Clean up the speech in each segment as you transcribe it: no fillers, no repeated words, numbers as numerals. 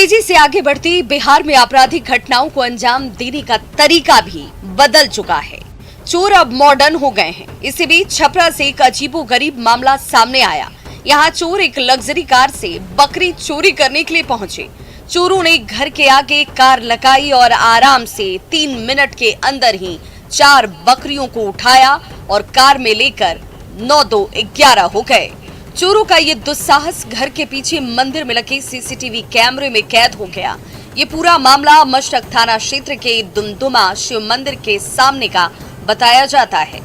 तेजी से आगे बढ़ती बिहार में आपराधिक घटनाओं को अंजाम देने का तरीका भी बदल चुका है। चोर अब मॉडर्न हो गए हैं। इसी बीच छपरा से एक अजीबोगरीब मामला सामने आया। यहाँ चोर एक लग्जरी कार से बकरी चोरी करने के लिए पहुंचे। चोरों ने घर के आगे कार लगाई और आराम से 3 मिनट के अंदर ही 4 बकरियों को उठाया और कार में लेकर 9-2-11 हो गए। चोरों का ये दुस्साहस घर के पीछे मंदिर में लगे सीसीटीवी कैमरे में कैद हो गया। ये पूरा मामला मशरक थाना क्षेत्र के दुमदुमा शिव मंदिर के सामने का बताया जाता है।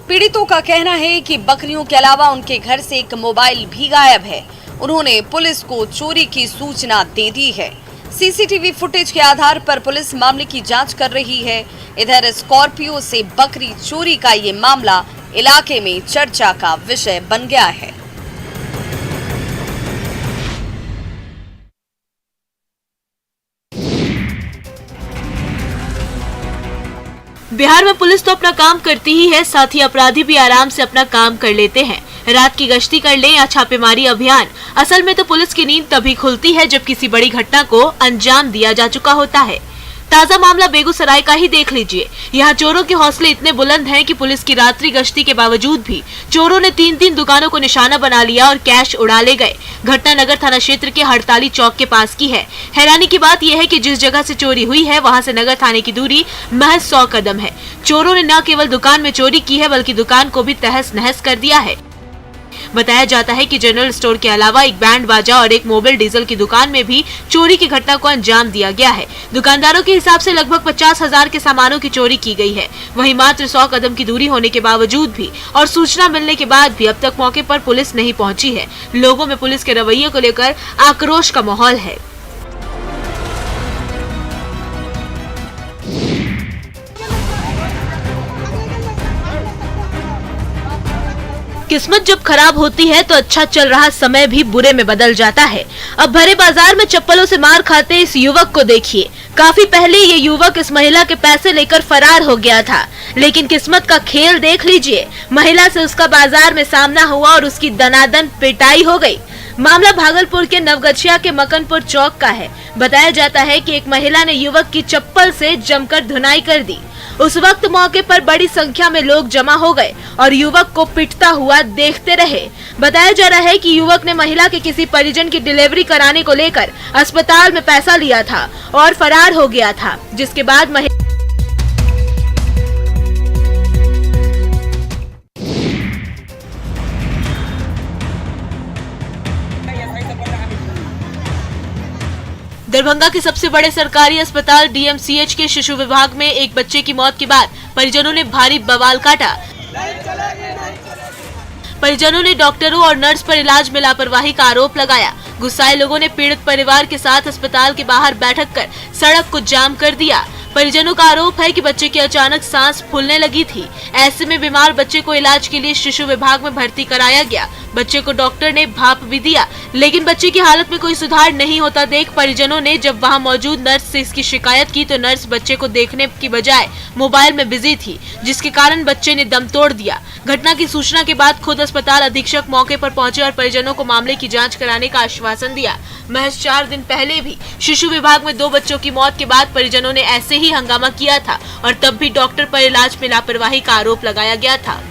पीड़ितों का कहना है कि बकरियों के अलावा उनके घर से एक मोबाइल भी गायब है। उन्होंने पुलिस को चोरी की सूचना दे दी है। सीसीटीवी फुटेज के आधार पर पुलिस मामले की जांच कर रही है। इधर स्कॉर्पियो से बकरी चोरी का ये मामला इलाके में चर्चा का विषय बन गया है। बिहार में पुलिस तो अपना काम करती ही है, साथ ही अपराधी भी आराम से अपना काम कर लेते हैं। रात की गश्ती कर ले या छापेमारी अभियान, असल में तो पुलिस की नींद तभी खुलती है जब किसी बड़ी घटना को अंजाम दिया जा चुका होता है। ताजा मामला बेगूसराय का ही देख लीजिए। यहाँ चोरों के हौसले इतने बुलंद हैं कि पुलिस की रात्रि गश्ती के बावजूद भी चोरों ने 3 दुकानों को निशाना बना लिया और कैश उड़ा ले गए। घटना नगर थाना क्षेत्र के हड़ताली चौक के पास की है। हैरानी की बात यह है कि जिस जगह से चोरी हुई है वहां से नगर थाने की दूरी महज 100 कदम है। चोरों ने न केवल दुकान में चोरी की है बल्कि दुकान को भी तहस नहस कर दिया है। बताया जाता है कि जनरल स्टोर के अलावा एक बैंड बाजा और एक मोबिल डीजल की दुकान में भी चोरी की घटना को अंजाम दिया गया है। दुकानदारों के हिसाब से लगभग 50,000 के सामानों की चोरी की गई है। वहीं मात्र 100 कदम की दूरी होने के बावजूद भी और सूचना मिलने के बाद भी अब तक मौके पर पुलिस नहीं पहुंची है। लोगों में पुलिस के रवैये को लेकर आक्रोश का माहौल है। किस्मत जब खराब होती है तो अच्छा चल रहा समय भी बुरे में बदल जाता है। अब भरे बाजार में चप्पलों से मार खाते इस युवक को देखिए। काफी पहले ये युवक इस महिला के पैसे लेकर फरार हो गया था, लेकिन किस्मत का खेल देख लीजिए। महिला से उसका बाजार में सामना हुआ और उसकी दनादन पिटाई हो गई। मामला भागलपुर के नवगछिया के मकनपुर चौक का है। बताया जाता है कि एक महिला ने युवक की चप्पल से जमकर धुनाई कर दी। उस वक्त मौके पर बड़ी संख्या में लोग जमा हो गए और युवक को पिटता हुआ देखते रहे। बताया जा रहा है कि युवक ने महिला के किसी परिजन की डिलीवरी कराने को लेकर अस्पताल में पैसा लिया था और फरार हो गया था, जिसके बाद दरभंगा के सबसे बड़े सरकारी अस्पताल डीएमसीएच के शिशु विभाग में एक बच्चे की मौत के बाद परिजनों ने भारी बवाल काटा। परिजनों ने डॉक्टरों और नर्स पर इलाज में लापरवाही का आरोप लगाया। गुस्साए लोगों ने पीड़ित परिवार के साथ अस्पताल के बाहर बैठक कर सड़क को जाम कर दिया। परिजनों का आरोप है कि बच्चे की अचानक सांस फूलने लगी थी। ऐसे में बीमार बच्चे को इलाज के लिए शिशु विभाग में भर्ती कराया गया। बच्चे को डॉक्टर ने भाप भी दिया, लेकिन बच्चे की हालत में कोई सुधार नहीं होता देख परिजनों ने जब वहां मौजूद नर्स से इसकी शिकायत की तो नर्स बच्चे को देखने की बजाय मोबाइल में बिजी थी, जिसके कारण बच्चे ने दम तोड़ दिया। घटना की सूचना के बाद खुद अस्पताल अधीक्षक मौके पर पहुंचे और परिजनों को मामले की जाँच कराने का आश्वासन दिया। महज 4 दिन पहले भी शिशु विभाग में 2 बच्चों की मौत के बाद परिजनों ने ऐसे ही हंगामा किया था और तब भी डॉक्टर पर इलाज में लापरवाही का आरोप लगाया गया था।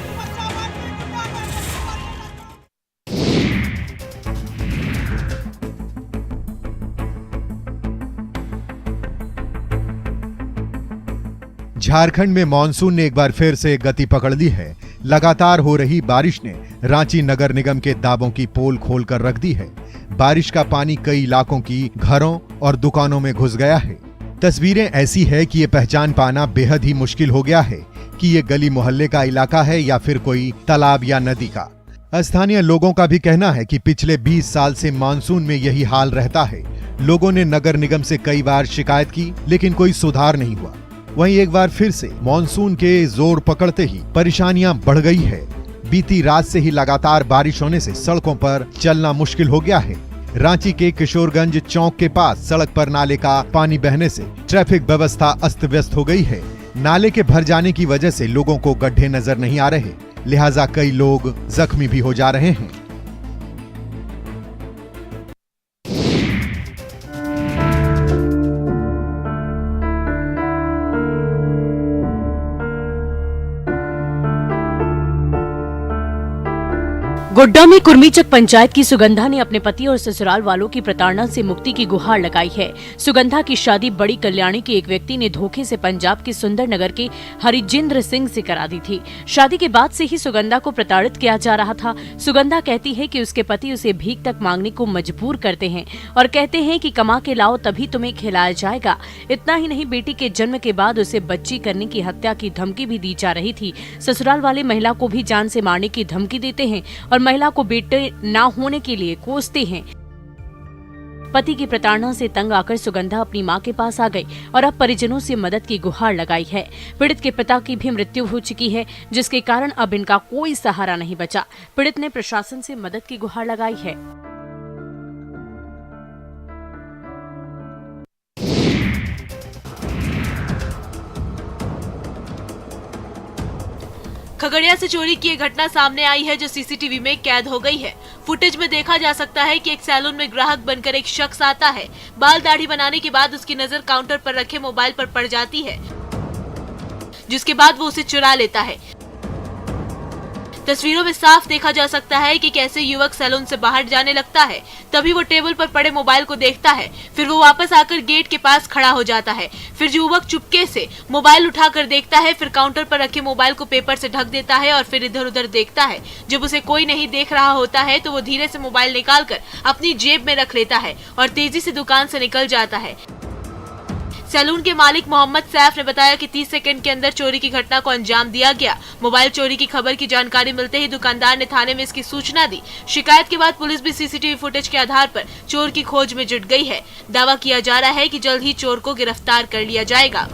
झारखंड में मानसून ने एक बार फिर से गति पकड़ ली है। लगातार हो रही बारिश ने रांची नगर निगम के दावों की पोल खोलकर रख दी है। बारिश का पानी कई इलाकों की घरों और दुकानों में घुस गया है। तस्वीरें ऐसी है कि ये पहचान पाना बेहद ही मुश्किल हो गया है कि ये गली मोहल्ले का इलाका है या फिर कोई तालाब या नदी का। स्थानीय लोगों का भी कहना है कि पिछले 20 साल से मानसून में यही हाल रहता है। लोगों ने नगर निगम से कई बार शिकायत की, लेकिन कोई सुधार नहीं हुआ। वहीं एक बार फिर से मानसून के जोर पकड़ते ही परेशानियां बढ़ गई है। बीती रात से ही लगातार बारिश होने से सड़कों पर चलना मुश्किल हो गया है। रांची के किशोरगंज चौक के पास सड़क पर नाले का पानी बहने से ट्रैफिक व्यवस्था अस्त व्यस्त हो गई है। नाले के भर जाने की वजह से लोगों को गड्ढे नजर नहीं आ रहे, लिहाजा कई लोग जख्मी भी हो जा रहे हैं। गोड्डा में कुर्मीचक पंचायत की सुगंधा ने अपने पति और ससुराल वालों की प्रताड़ना से मुक्ति की गुहार लगाई है। सुगंधा की शादी बड़ी कल्याणी के एक व्यक्ति ने धोखे से पंजाब के सुंदर नगर के हरिजिंद्र सिंह से करा दी थी। शादी के बाद से ही सुगंधा को प्रताड़ित किया जा रहा था। सुगंधा कहती है कि उसके पति उसे भीख तक मांगने को मजबूर करते हैं और कहते हैं कि कमा के लाओ तभी तुम्हें खिलाया जाएगा। इतना ही नहीं, बेटी के जन्म के बाद उसे बच्ची करने की हत्या की धमकी भी दी जा रही थी। ससुराल वाले महिला को भी जान से मारने की धमकी देते हैं और महिला को बेटे ना होने के लिए कोसते हैं। पति की प्रताड़ना से तंग आकर सुगंधा अपनी मां के पास आ गई और अब परिजनों से मदद की गुहार लगाई है। पीड़ित के पिता की भी मृत्यु हो चुकी है, जिसके कारण अब इनका कोई सहारा नहीं बचा। पीड़ित ने प्रशासन से मदद की गुहार लगाई है। खगड़िया से चोरी की एक घटना सामने आई है जो सीसीटीवी में कैद हो गई है। फुटेज में देखा जा सकता है कि एक सैलून में ग्राहक बनकर एक शख्स आता है। बाल दाढ़ी बनाने के बाद उसकी नजर काउंटर पर रखे मोबाइल पर पड़ जाती है, जिसके बाद वो उसे चुरा लेता है। तस्वीरों में साफ देखा जा सकता है कि कैसे युवक सैलून से बाहर जाने लगता है। तभी वो टेबल पर पड़े मोबाइल को देखता है। फिर वो वापस आकर गेट के पास खड़ा हो जाता है। फिर युवक चुपके से मोबाइल उठाकर देखता है, फिर काउंटर पर रखे मोबाइल को पेपर से ढक देता है और फिर इधर उधर देखता है। जब उसे कोई नहीं देख रहा होता है तो वो धीरे से मोबाइल निकालकर अपनी जेब में रख लेता है और तेजी से दुकान से निकल जाता है। सैलून के मालिक मोहम्मद सैफ ने बताया कि 30 सेकंड के अंदर चोरी की घटना को अंजाम दिया गया। मोबाइल चोरी की खबर की जानकारी मिलते ही दुकानदार ने थाने में इसकी सूचना दी। शिकायत के बाद पुलिस भी सीसीटीवी फुटेज के आधार पर चोर की खोज में जुट गई है। दावा किया जा रहा है कि जल्द ही चोर को गिरफ्तार कर लिया जाएगा।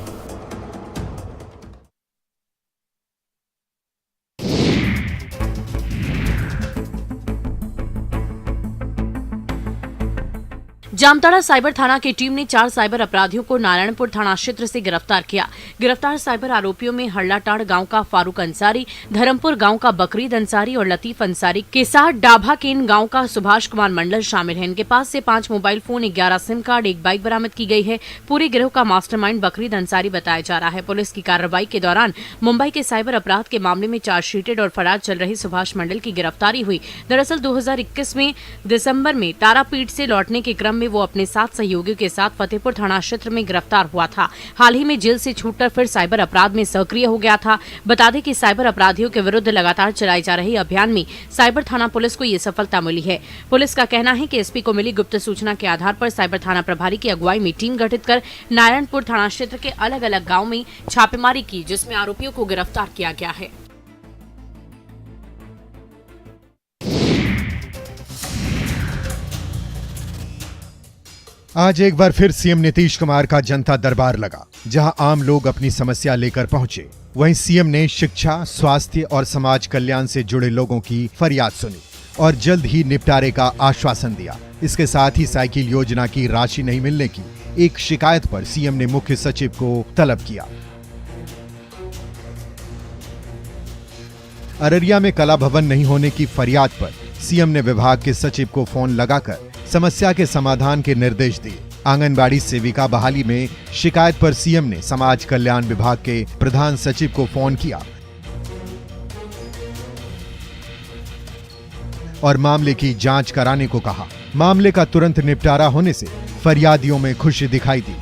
जामताड़ा साइबर थाना की टीम ने 4 साइबर अपराधियों को नारायणपुर थाना क्षेत्र से गिरफ्तार किया। गिरफ्तार साइबर आरोपियों में हल्लाटाड़ गांव का फारूक अंसारी, धर्मपुर गांव का बकरीद अंसारी और लतीफ अंसारी के साथ डाभाकेन गांव का सुभाष कुमार मंडल शामिल है। इनके पास से 5 mobile phone, 11 SIM card, 1 bike बरामद की गई है। पूरे गिरोह का मास्टरमाइंड बकरीद अंसारी बताया जा रहा है। पुलिस की कार्रवाई के दौरान मुंबई के साइबर अपराध के मामले में चार्जशीटेड और फरार चल रही सुभाष मंडल की गिरफ्तारी हुई। दरअसल 2021 में दिसंबर में तारापीठ से लौटने के क्रम में वो अपने 7 सहयोगियों के साथ फतेहपुर थाना क्षेत्र में गिरफ्तार हुआ था। हाल ही में जेल से छूटकर फिर साइबर अपराध में सक्रिय हो गया था। बता दें कि साइबर अपराधियों के विरुद्ध लगातार चलाए जा रहे अभियान में साइबर थाना पुलिस को ये सफलता मिली है। पुलिस का कहना है कि एसपी को मिली गुप्त सूचना के आधार पर साइबर थाना प्रभारी की अगुवाई में टीम गठित कर नारायणपुर थाना क्षेत्र के अलग अलग गाँव में छापेमारी की, जिसमें आरोपियों को गिरफ्तार किया गया है। आज एक बार फिर सीएम नीतीश कुमार का जनता दरबार लगा, जहां आम लोग अपनी समस्या लेकर पहुंचे। वहीं सीएम ने शिक्षा, स्वास्थ्य और समाज कल्याण से जुड़े लोगों की फरियाद सुनी और जल्द ही निपटारे का आश्वासन दिया। इसके साथ ही साइकिल योजना की राशि नहीं मिलने की एक शिकायत पर सीएम ने मुख्य सचिव को तलब किया। अररिया में कला भवन नहीं होने की फरियाद पर सीएम ने विभाग के सचिव को फोन लगाकर समस्या के समाधान के निर्देश दिए। आंगनबाड़ी सेविका बहाली में शिकायत पर सीएम ने समाज कल्याण विभाग के प्रधान सचिव को फोन किया और मामले की जांच कराने को कहा। मामले का तुरंत निपटारा होने से फरियादियों में खुशी दिखाई दी।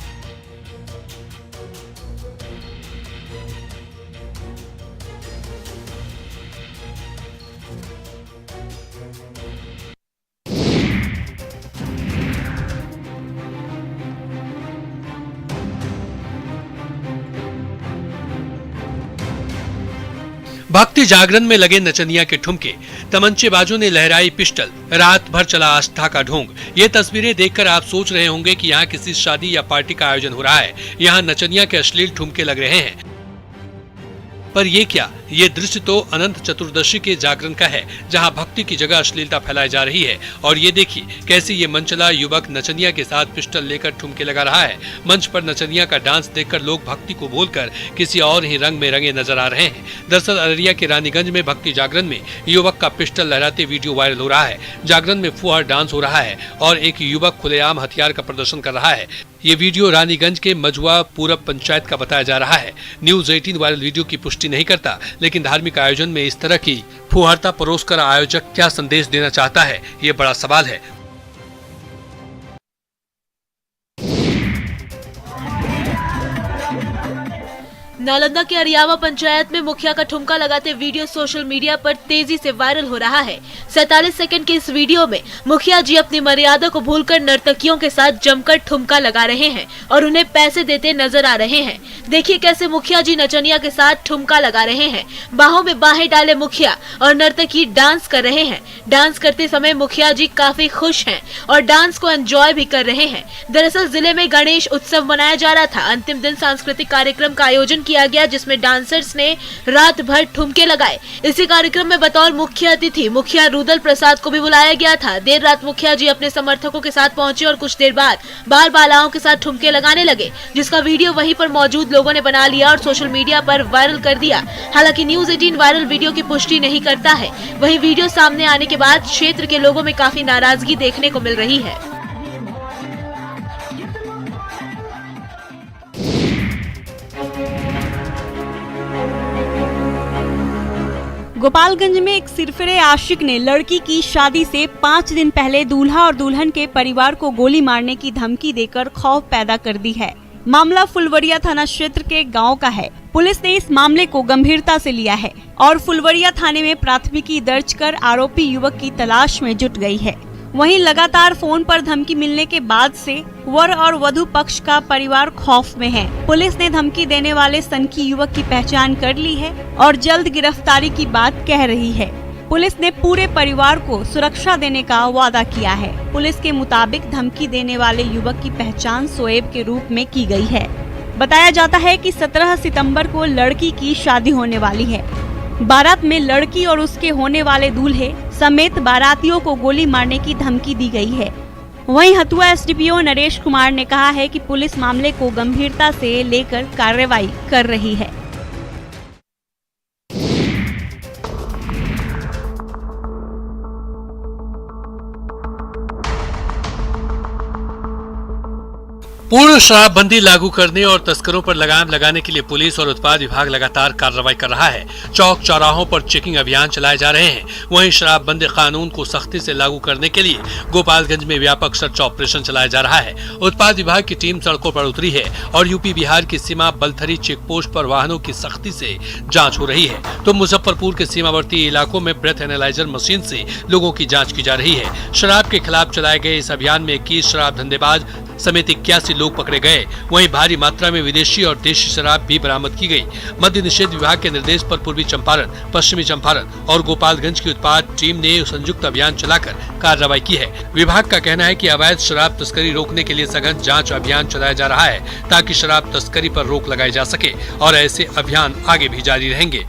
भक्ति जागरण में लगे नचनिया के ठुमके, तमंचेबाजों ने लहराई पिस्टल, रात भर चला आस्था का ढोंग। ये तस्वीरें देखकर आप सोच रहे होंगे कि यहाँ किसी शादी या पार्टी का आयोजन हो रहा है। यहाँ नचनिया के अश्लील ठुमके लग रहे हैं। पर ये क्या, ये दृश्य तो अनंत चतुर्दशी के जागरण का है, जहां भक्ति की जगह अश्लीलता फैलाई जा रही है। और ये देखिए कैसे ये मनचला युवक नचनिया के साथ पिस्टल लेकर ठुमके लगा रहा है। मंच पर नचनिया का डांस देखकर लोग भक्ति को भूलकर किसी और ही रंग में रंगे नजर आ रहे हैं। दरअसल अररिया के रानीगंज में भक्ति जागरण में युवक का पिस्टल लहराते वीडियो वायरल हो रहा है। जागरण में फुहार डांस हो रहा है और एक युवक खुलेआम हथियार का प्रदर्शन कर रहा है। ये वीडियो रानीगंज के मजुआ पूरब पंचायत का बताया जा रहा है। न्यूज 18 वायरल वीडियो की पुष्टि नहीं करता, लेकिन धार्मिक आयोजन में इस तरह की फुहारता परोसकर आयोजक क्या संदेश देना चाहता है, ये बड़ा सवाल है। नालंदा के अरियावा पंचायत में मुखिया का ठुमका लगाते वीडियो सोशल मीडिया पर तेजी से वायरल हो रहा है। 47 सेकंड के इस वीडियो में मुखिया जी अपनी मर्यादा को भूलकर नर्तकियों के साथ जमकर ठुमका लगा रहे हैं और उन्हें पैसे देते नजर आ रहे हैं। देखिए कैसे मुखिया जी नचनिया के साथ ठुमका लगा रहे हैं। बाहों में बाहें डाले मुखिया और नर्तकी डांस कर रहे हैं। डांस करते समय मुखिया जी काफी खुश हैं और डांस को एंजॉय भी कर रहे हैं। दरअसल जिले में गणेश उत्सव मनाया जा रहा था। अंतिम दिन सांस्कृतिक कार्यक्रम का आयोजन किया गया, जिसमें डांसर्स ने रात भर ठुमके लगाए। इसी कार्यक्रम में बतौर मुख्य अतिथि मुखिया रुदल प्रसाद को भी बुलाया गया था। देर रात मुखिया जी अपने समर्थकों के साथ पहुंचे और कुछ देर बाद बाल बालाओं के साथ ठुमके लगाने लगे, जिसका वीडियो वहीं पर मौजूद लोगों ने बना लिया और सोशल मीडिया पर वायरल कर दिया। हालांकि न्यूज 18 वायरल वीडियो की पुष्टि नहीं करता है। वहीं वीडियो सामने आने के बाद क्षेत्र के लोगों में काफी नाराजगी देखने को मिल रही है। गोपालगंज में एक सिरफिरे आशिक ने लड़की की शादी से 5 दिन पहले दूल्हा और दुल्हन के परिवार को गोली मारने की धमकी देकर खौफ पैदा कर दी है। मामला फुलवरिया थाना क्षेत्र के गांव का है। पुलिस ने इस मामले को गंभीरता से लिया है और फुलवरिया थाने में प्राथमिकी दर्ज कर आरोपी युवक की तलाश में जुट गई है। वहीं लगातार फोन पर धमकी मिलने के बाद से वर और वधु पक्ष का परिवार खौफ में है। पुलिस ने धमकी देने वाले सनकी युवक की पहचान कर ली है और जल्द गिरफ्तारी की बात कह रही है। पुलिस ने पूरे परिवार को सुरक्षा देने का वादा किया है। पुलिस के मुताबिक धमकी देने वाले युवक की पहचान शोएब के रूप में की गई है। बताया जाता है कि 17 सितंबर को लड़की की शादी होने वाली है। बारात में लड़की और उसके होने वाले दूल्हे समेत बारातियों को गोली मारने की धमकी दी गई है। वहीं हथुआ एसडीपीओ नरेश कुमार ने कहा है कि पुलिस मामले को गंभीरता से लेकर कार्रवाई कर रही है। पूर्ण शराबबंदी लागू करने और तस्करों पर लगाम लगाने के लिए पुलिस और उत्पाद विभाग लगातार कार्रवाई कर रहा है। चौक चौराहों पर चेकिंग अभियान चलाए जा रहे हैं। वहीं शराबबंदी कानून को सख्ती से लागू करने के लिए गोपालगंज में व्यापक सर्च ऑपरेशन चलाया जा रहा है। उत्पाद विभाग की टीम सड़कों पर उतरी है और यूपी बिहार की सीमा बलथरी चेक पोस्ट पर वाहनों की सख्ती से जाँच हो रही है, तो मुजफ्फरपुर के सीमावर्ती इलाकों में ब्रेथ एनालाइजर मशीन से लोगों की जाँच की जा रही है। शराब के खिलाफ चलाए गए इस अभियान में 21 शराब धंधेबाज समेत 81 लोग पकड़े गए। वहीं भारी मात्रा में विदेशी और देशी शराब भी बरामद की गई। मद्य निषेध विभाग के निर्देश पर पूर्वी चंपारण, पश्चिमी चंपारण और गोपालगंज की उत्पाद टीम ने संयुक्त अभियान चलाकर कार्रवाई की है। विभाग का कहना है कि अवैध शराब तस्करी रोकने के लिए सघन जांच अभियान चलाया जा रहा है ताकि शराब तस्करी पर रोक लगाई जा सके और ऐसे अभियान आगे भी जारी रहेंगे।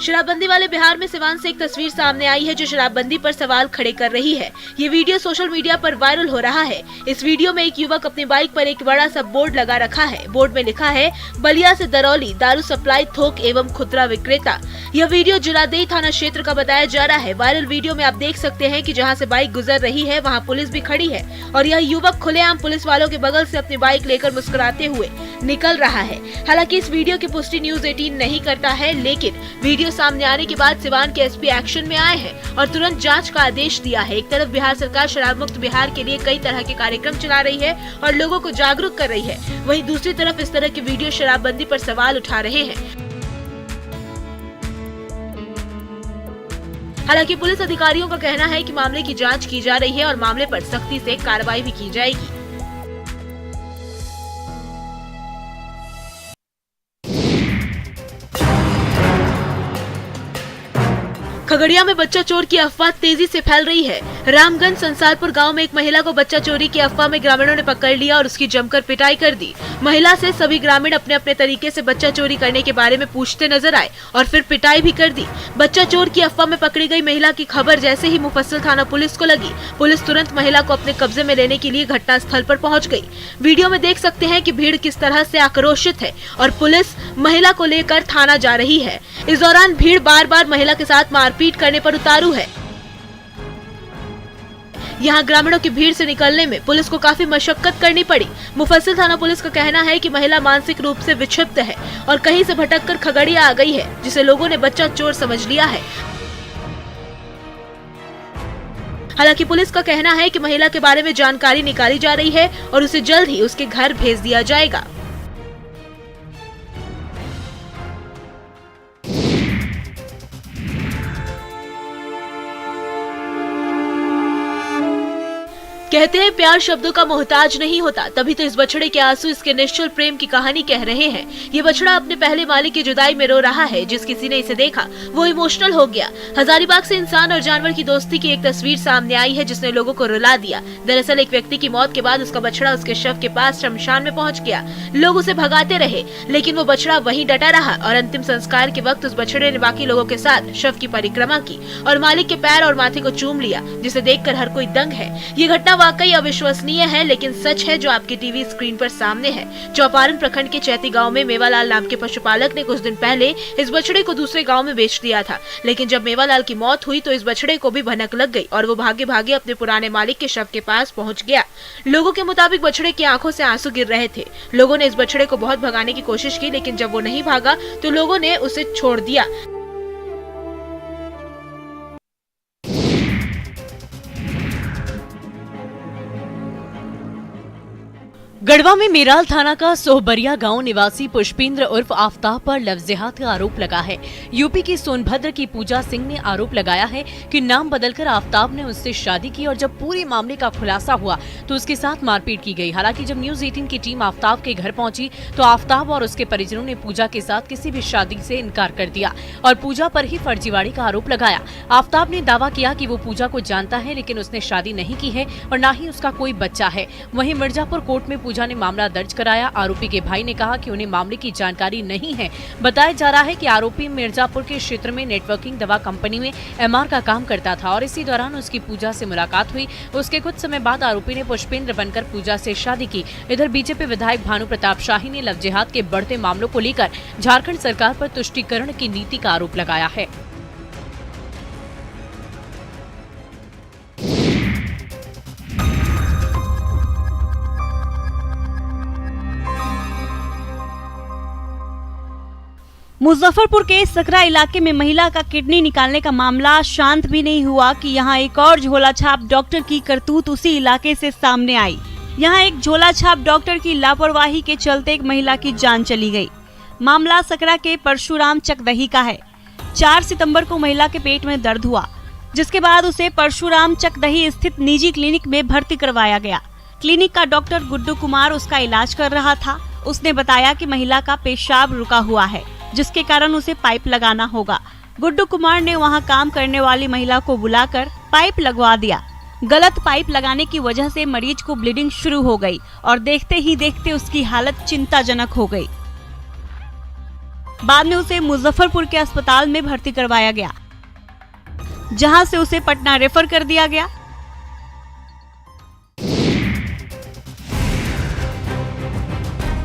शराबबंदी वाले बिहार में सिवान से एक तस्वीर सामने आई है जो शराबबंदी पर सवाल खड़े कर रही है। ये वीडियो सोशल मीडिया पर वायरल हो रहा है। इस वीडियो में एक युवक अपनी बाइक पर एक बड़ा सा बोर्ड लगा रखा है। बोर्ड में लिखा है बलिया से दरौली दारू सप्लाई थोक एवं खुदरा विक्रेता। यह वीडियो जुलादेई थाना क्षेत्र का बताया जा रहा है। वायरल वीडियो में आप देख सकते हैं कि जहाँ से बाइक गुजर रही है वहाँ पुलिस भी खड़ी है और यह युवक खुलेआम पुलिस वालों के बगल से अपनी बाइक लेकर मुस्कुराते हुए निकल रहा है। हालांकि इस वीडियो की पुष्टि न्यूज 18 नहीं करता है, लेकिन वीडियो सामने आने के बाद सिवान के एसपी एक्शन में आए हैं और तुरंत जांच का आदेश दिया है। एक तरफ बिहार सरकार शराब मुक्त बिहार के लिए कई तरह के कार्यक्रम चला रही है और लोगों को जागरूक कर रही है, वहीं दूसरी तरफ इस तरह के वीडियो शराबबंदी पर सवाल उठा रहे हैं। हालांकि पुलिस अधिकारियों का कहना है कि मामले की जांच की जा रही है और मामले पर सख्ती से कार्रवाई भी की जाएगी। खगड़िया में बच्चा चोर की अफवाह तेजी से फैल रही है। रामगंज संसारपुर गांव में एक महिला को बच्चा चोरी की अफवाह में ग्रामीणों ने पकड़ लिया और उसकी जमकर पिटाई कर दी। महिला से सभी ग्रामीण अपने अपने तरीके से बच्चा चोरी करने के बारे में पूछते नजर आए और फिर पिटाई भी कर दी। बच्चा चोर की अफवाह में पकड़ी गई महिला की खबर जैसे ही मुफस्सिल थाना पुलिस को लगी, पुलिस तुरंत महिला को अपने कब्जे में लेने के लिए घटना स्थल पर पहुंच गई। वीडियो में देख सकते हैं कि भीड़ किस तरह से आक्रोशित है और पुलिस महिला को लेकर थाना जा रही है। इस दौरान भीड़ बार बार महिला के साथ मारपीट करने पर उतारू है। यहाँ ग्रामीणों की भीड़ से निकलने में पुलिस को काफी मशक्कत करनी पड़ी। मुफस्सिल थाना पुलिस का कहना है कि महिला मानसिक रूप से विक्षिप्त है और कहीं से भटककर खगड़िया आ गई है, जिसे लोगों ने बच्चा चोर समझ लिया है। हालांकि पुलिस का कहना है कि महिला के बारे में जानकारी निकाली जा रही है और उसे जल्द ही उसके घर भेज दिया जाएगा। कहते हैं प्यार शब्दों का मोहताज नहीं होता, तभी तो इस बछड़े के आंसू इसके निश्चल प्रेम की कहानी कह रहे हैं। ये बछड़ा अपने पहले मालिक की जुदाई में रो रहा है। जिस किसी ने इसे देखा वो इमोशनल हो गया। हजारीबाग से इंसान और जानवर की दोस्ती की एक तस्वीर सामने आई है जिसने लोगों को रुला दिया। दरअसल एक व्यक्ति की मौत के बाद उसका बछड़ा उसके शव के पास शमशान में पहुँच गया। लोग उसे भगाते रहे लेकिन वो बछड़ा वहीं डटा रहा और अंतिम संस्कार के वक्त उस बछड़े ने बाकी लोगों के साथ शव की परिक्रमा की और मालिक के पैर और माथे को चूम लिया, जिसे देखकर हर कोई दंग है। ये घटना वाकई अविश्वसनीय है लेकिन सच है जो आपकी टीवी स्क्रीन पर सामने है। चौपारण प्रखंड के चैती गांव में मेवालाल नाम के पशुपालक ने कुछ दिन पहले इस बछड़े को दूसरे गांव में बेच दिया था, लेकिन जब मेवालाल की मौत हुई तो इस बछड़े को भी भनक लग गई और वो भागे भागे अपने पुराने मालिक के शव के पास पहुंच गया। लोगों के मुताबिक बछड़े की आंखों से आंसू गिर रहे थे। लोगों ने इस बछड़े को बहुत भगाने की कोशिश की लेकिन जब वो नहीं भागा तो लोगों ने उसे छोड़ दिया। गढ़वा में मेराल थाना का सोहबरिया गांव निवासी पुष्पेंद्र उर्फ आफ्ताब पर लफ्ज़िहात का आरोप लगा है। यूपी की सोनभद्र की पूजा सिंह ने आरोप लगाया है कि नाम बदलकर आफ्ताब ने उससे शादी की और जब पूरे मामले का खुलासा हुआ तो उसके साथ मारपीट की गई। हालांकि जब न्यूज़ 18 की टीम आफ्ताब के घर पहुंची तो आफ्ताब और उसके परिजनों ने पूजा के साथ किसी भी शादी से इनकार कर दिया और पूजा पर ही फर्जीवाड़े का आरोप लगाया। आफ्ताब ने दावा किया कि वो पूजा को जानता है लेकिन उसने शादी नहीं की है और न ही उसका कोई बच्चा है। वहीं मिर्जापुर कोर्ट में पूजा ने मामला दर्ज कराया। आरोपी के भाई ने कहा कि उन्हें मामले की जानकारी नहीं है। बताया जा रहा है कि आरोपी मिर्जापुर के क्षेत्र में नेटवर्किंग दवा कंपनी में एमआर का काम करता था और इसी दौरान उसकी पूजा से मुलाकात हुई। उसके कुछ समय बाद आरोपी ने पुष्पेंद्र बनकर पूजा से शादी की। इधर बीजेपी विधायक भानु प्रताप शाही ने लव जिहाद के बढ़ते मामलों को लेकर झारखंड सरकार पर तुष्टीकरण की नीति का आरोप लगाया है। मुजफ्फरपुर के सकरा इलाके में महिला का किडनी निकालने का मामला शांत भी नहीं हुआ कि यहां एक और झोलाछाप डॉक्टर की करतूत उसी इलाके से सामने आई। यहां एक झोलाछाप डॉक्टर की लापरवाही के चलते एक महिला की जान चली गई। मामला सकरा के परशुराम चकदही का है। 4 सितंबर को महिला के पेट में दर्द हुआ, जिसके बाद उसे परशुराम चकदही स्थित निजी क्लिनिक में भर्ती करवाया गया। क्लिनिक का डॉक्टर गुड्डू कुमार उसका इलाज कर रहा था। उसने बताया कि महिला का पेशाब रुका हुआ है, जिसके कारण उसे पाइप लगाना होगा। गुड्डू कुमार ने वहां काम करने वाली महिला को बुलाकर पाइप लगवा दिया। गलत पाइप लगाने की वजह से मरीज को ब्लीडिंग शुरू हो गई और देखते ही देखते उसकी हालत चिंताजनक हो गई। बाद में उसे मुजफ्फरपुर के अस्पताल में भर्ती करवाया गया, जहां से उसे पटना रेफर कर दिया गया।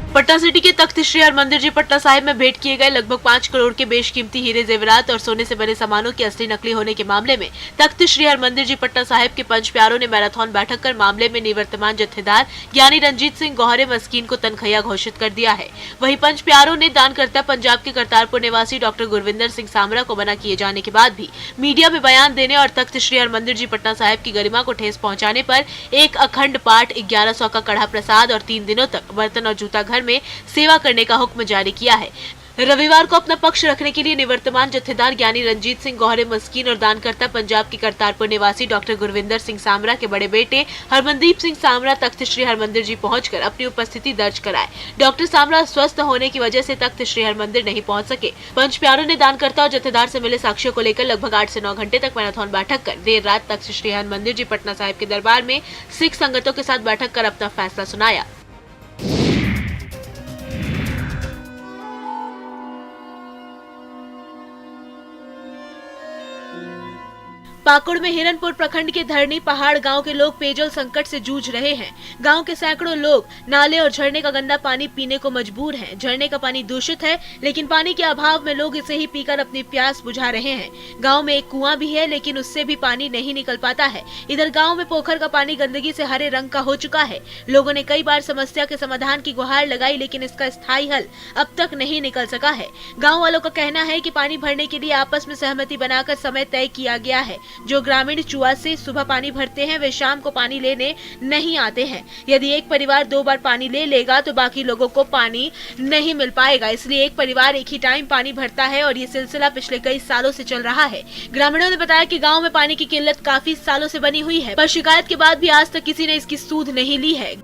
पटना सिटी के तख्त श्री हरमंदिर जी पटना साहिब में भेंट किए गए लगभग 5 करोड़ के बेशकीमती हीरे जेवरात और सोने से बने सामानों की असली नकली होने के मामले में तख्त श्री हरमंदिर जी पटना साहिब के पंच प्यारों ने मैराथन बैठक कर मामले में निवर्तमान जत्थेदार ज्ञानी रंजीत सिंह गौहरे मस्कीन को तनखैया घोषित कर दिया है। वहीं पंच प्यारों ने दानकर्ता पंजाब के करतारपुर निवासी डॉक्टर गुरविंदर सिंह सामरा को मना किए जाने के बाद भी मीडिया में बयान देने और तख्त श्री हरमंदिर जी पटना साहिब की गरिमा को ठेस पहुँचाने पर एक अखंड पाठ 1100 का कड़ा प्रसाद और 3 दिनों तक बर्तन और जूता घर में सेवा करने का हुक्म जारी किया है। रविवार को अपना पक्ष रखने के लिए निवर्तमान जत्थेदार ज्ञानी रंजीत सिंह गौहरे मस्कीन और दानकर्ता पंजाब के करतारपुर निवासी डॉक्टर गुरविंदर सिंह सामरा के बड़े बेटे हरमनदीप सिंह सामरा तख्त श्री हरमंदिर जी पहुंचकर अपनी उपस्थिति दर्ज कराए। डॉक्टर सामरा स्वस्थ होने की वजह से तख्त श्री हरमंदिर नहीं पहुंच सके। पंच प्यारों ने दानकर्ता और जत्थेदार से मिले साक्ष्यों को लेकर लगभग 8 से 9 घंटे तक मैराथन बैठक कर देर रात तख्त श्री हरमंदिर जी पटना साहिब के दरबार में सिख संगतों के साथ बैठक कर अपना फैसला सुनाया। पाकुड़ में हिरनपुर प्रखंड के धरनी पहाड़ गांव के लोग पेयजल संकट से जूझ रहे हैं। गांव के सैकड़ों लोग नाले और झरने का गंदा पानी पीने को मजबूर हैं। झरने का पानी दूषित है, लेकिन पानी के अभाव में लोग इसे ही पीकर अपनी प्यास बुझा रहे हैं। गांव में एक कुआं भी है, लेकिन उससे भी पानी नहीं निकल पाता है। इधर गांव में पोखर का पानी गंदगी से हरे रंग का हो चुका है। लोगों ने कई बार समस्या के समाधान की गुहार लगाई, लेकिन इसका स्थायी हल अब तक नहीं निकल सका है। गाँव वालों का कहना है कि पानी भरने के लिए आपस में सहमति बनाकर समय तय किया गया है। जो ग्रामीण चुआ से सुबह पानी भरते हैं, वे शाम को पानी लेने नहीं आते हैं। यदि एक परिवार 2 बार पानी ले लेगा तो बाकी लोगों को पानी नहीं मिल पाएगा, इसलिए एक परिवार एक ही टाइम पानी भरता है और ये सिलसिला पिछले कई सालों से चल रहा है। ग्रामीणों ने बताया कि गांव में पानी की किल्लत काफी सालों से बनी हुई है, पर शिकायत के बाद भी आज तक किसी ने इसकी सूध नहीं ली है।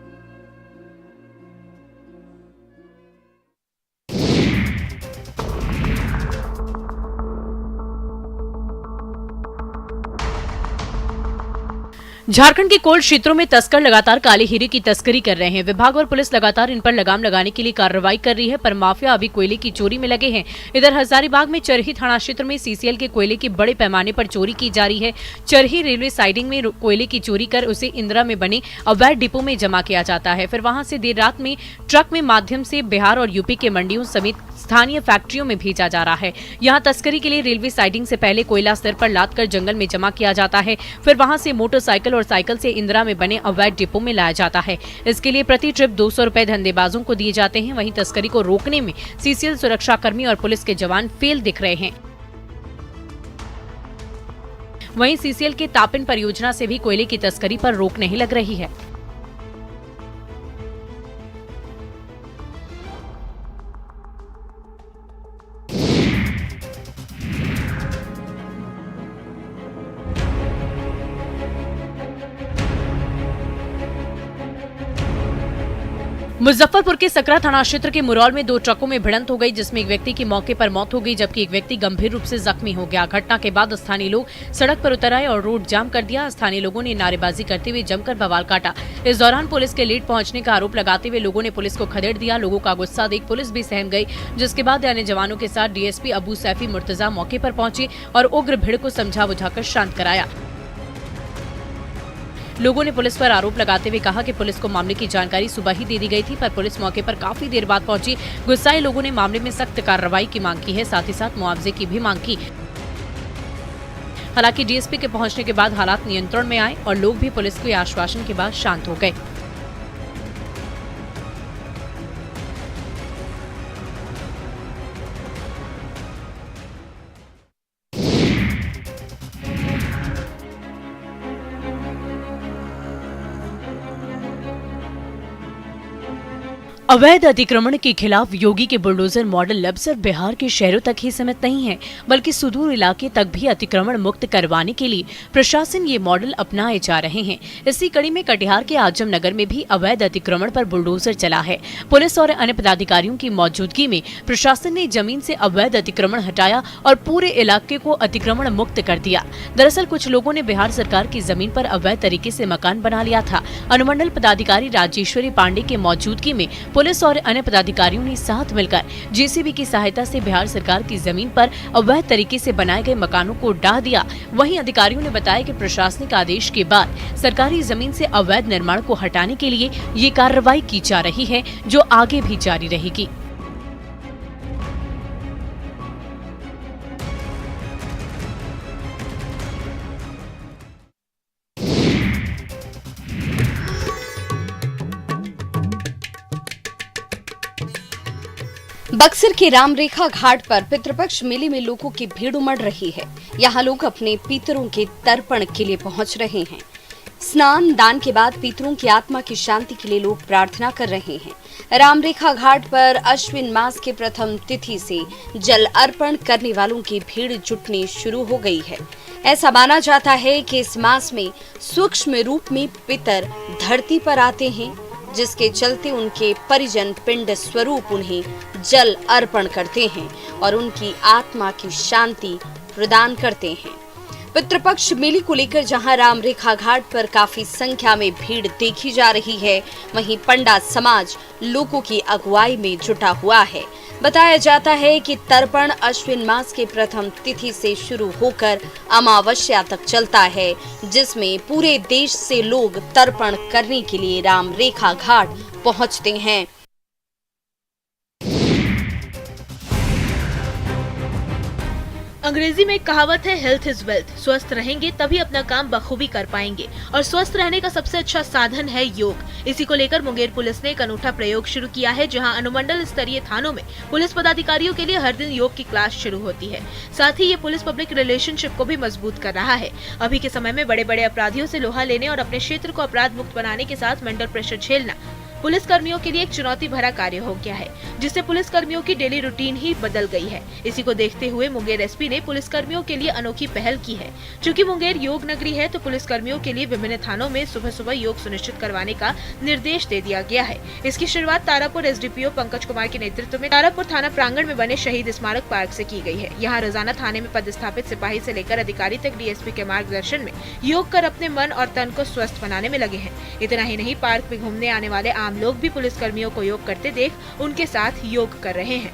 झारखंड के कोल्ड क्षेत्रों में तस्कर लगातार काले हीरे की तस्करी कर रहे हैं। विभाग और पुलिस लगातार इन पर लगाम लगाने के लिए कार्रवाई कर रही है, पर माफिया अभी कोयले की चोरी में लगे हैं। इधर हजारीबाग में चरही थाना क्षेत्र में सीसीएल के कोयले की बड़े पैमाने पर चोरी की जा रही है। चरही रेलवे साइडिंग में कोयले की चोरी कर उसे इंदिरा में बने अवैध डिपो में जमा किया जाता है, फिर वहां से देर रात में ट्रक में माध्यम से बिहार और यूपी के मंडियों समेत स्थानीय फैक्ट्रियों में भेजा जा रहा है। यहाँ तस्करी के लिए रेलवे साइडिंग से पहले कोयला सिर पर लाद कर जंगल में जमा किया जाता है, फिर वहां से मोटरसाइकिल और साइकिल से इंदिरा में बने अवैध डिपो में लाया जाता है। इसके लिए प्रति ट्रिप 200 रुपए धंधेबाजों को दिए जाते हैं। वहीं तस्करी को रोकने में सीसीएल सुरक्षाकर्मी और पुलिस के जवान फेल दिख रहे हैं। वहीं सीसीएल के तापिन परियोजना से भी कोयले की तस्करी पर रोक नहीं लग रही है। मुजफ्फरपुर के सकरा थाना क्षेत्र के मुरौल में 2 ट्रकों में भिड़ंत हो गई, जिसमें एक व्यक्ति की मौके पर मौत हो गई, जबकि एक व्यक्ति गंभीर रूप से जख्मी हो गया। घटना के बाद स्थानीय लोग सड़क पर उतर आए और रोड जाम कर दिया। स्थानीय लोगों ने नारेबाजी करते हुए जमकर बवाल काटा। इस दौरान पुलिस के लेट पहुंचने का आरोप लगाते हुए लोगों ने पुलिस को खदेड़ दिया। लोगों का गुस्सा देख पुलिस भी सहम गई, जिसके बाद अन्य जवानों के साथ डीएसपी अबू सैफी मुर्तजा मौके पर पहुंचे और उग्र भीड़ को समझा बुझाकर शांत कराया। लोगों ने पुलिस पर आरोप लगाते हुए कहा कि पुलिस को मामले की जानकारी सुबह ही दे दी गई थी, पर पुलिस मौके पर काफी देर बाद पहुंची। गुस्साए लोगों ने मामले में सख्त कार्रवाई की मांग की है, साथ ही साथ मुआवजे की भी मांग की। हालांकि डीएसपी के पहुंचने के बाद हालात नियंत्रण में आए और लोग भी पुलिस के आश्वासन के बाद शांत हो गए। अवैध अतिक्रमण के खिलाफ योगी के बुलडोजर मॉडल अब सिर्फ बिहार के शहरों तक ही सीमित नहीं है, बल्कि सुदूर इलाके तक भी अतिक्रमण मुक्त करवाने के लिए प्रशासन ये मॉडल अपनाए जा रहे हैं। इसी कड़ी में कटिहार के आजम नगर में भी अवैध अतिक्रमण पर बुलडोजर चला है। पुलिस और अन्य पदाधिकारियों की मौजूदगी में प्रशासन ने जमीन से अवैध अतिक्रमण हटाया और पूरे इलाके को अतिक्रमण मुक्त कर दिया। दरअसल कुछ लोगों ने बिहार सरकार की जमीन पर अवैध तरीके से मकान बना लिया था। अनुमंडल पदाधिकारी राजेश्वरी पांडे की मौजूदगी में पुलिस और अन्य पदाधिकारियों ने साथ मिलकर जेसीबी की सहायता से बिहार सरकार की जमीन पर अवैध तरीके से बनाए गए मकानों को ढा दिया। वहीं अधिकारियों ने बताया कि प्रशासनिक आदेश के बाद सरकारी जमीन से अवैध निर्माण को हटाने के लिए ये कार्रवाई की जा रही है, जो आगे भी जारी रहेगी। बक्सर के रामरेखा घाट पर पितृपक्ष मेले में लोगों की भीड़ उमड़ रही है। यहाँ लोग अपने पितरों के तर्पण के लिए पहुंच रहे हैं। स्नान दान के बाद पितरों की आत्मा की शांति के लिए लोग प्रार्थना कर रहे हैं। रामरेखा घाट पर अश्विन मास के प्रथम तिथि से जल अर्पण करने वालों की भीड़ जुटनी शुरू हो गई है। ऐसा माना जाता है कि इस मास में सूक्ष्म रूप में पितर धरती पर आते हैं, जिसके चलते उनके परिजन पिंड स्वरूप उन्हें जल अर्पण करते हैं और उनकी आत्मा की शांति प्रदान करते हैं। पितृपक्ष मेले को लेकर जहां रामरेखा घाट पर काफी संख्या में भीड़ देखी जा रही है, वहीं पंडा समाज लोगों की अगुवाई में जुटा हुआ है। बताया जाता है कि तर्पण अश्विन मास के प्रथम तिथि से शुरू होकर अमावस्या तक चलता है, जिसमें पूरे देश से लोग तर्पण करने के लिए राम रेखा घाट पहुंचते हैं। अंग्रेजी में एक कहावत है, हेल्थ इज वेल्थ। स्वस्थ रहेंगे तभी अपना काम बखूबी कर पाएंगे और स्वस्थ रहने का सबसे अच्छा साधन है योग। इसी को लेकर मुंगेर पुलिस ने एक अनूठा प्रयोग शुरू किया है, जहां अनुमंडल स्तरीय थानों में पुलिस पदाधिकारियों के लिए हर दिन योग की क्लास शुरू होती है। साथ ही ये पुलिस पब्लिक रिलेशनशिप को भी मजबूत कर रहा है। अभी के समय में बड़े बड़े अपराधियों से लोहा लेने और अपने क्षेत्र को अपराध मुक्त बनाने के साथ मेंटल प्रेशर झेलना पुलिस कर्मियों के लिए एक चुनौती भरा कार्य हो गया है, जिससे पुलिस कर्मियों की डेली रूटीन ही बदल गई है। इसी को देखते हुए मुंगेर एसपी ने पुलिस कर्मियों के लिए अनोखी पहल की है। चूँकि मुंगेर योग नगरी है, तो पुलिस कर्मियों के लिए विभिन्न थानों में सुबह सुबह योग सुनिश्चित करवाने का निर्देश दे दिया गया है। इसकी शुरुआत तारापुर एसडीपीओ पंकज कुमार के नेतृत्व में तारापुर थाना प्रांगण में बने शहीद स्मारक पार्क से की गई है। यहाँ रोजाना थाने में पदस्थापित सिपाही से लेकर अधिकारी तक डीएसपी के मार्गदर्शन में योग कर अपने मन और तन को स्वस्थ बनाने में लगे हैं। इतना ही नहीं, पार्क में घूमने आने वाले आम लोग भी पुलिस कर्मियों को योग करते देख उनके साथ योग कर रहे हैं।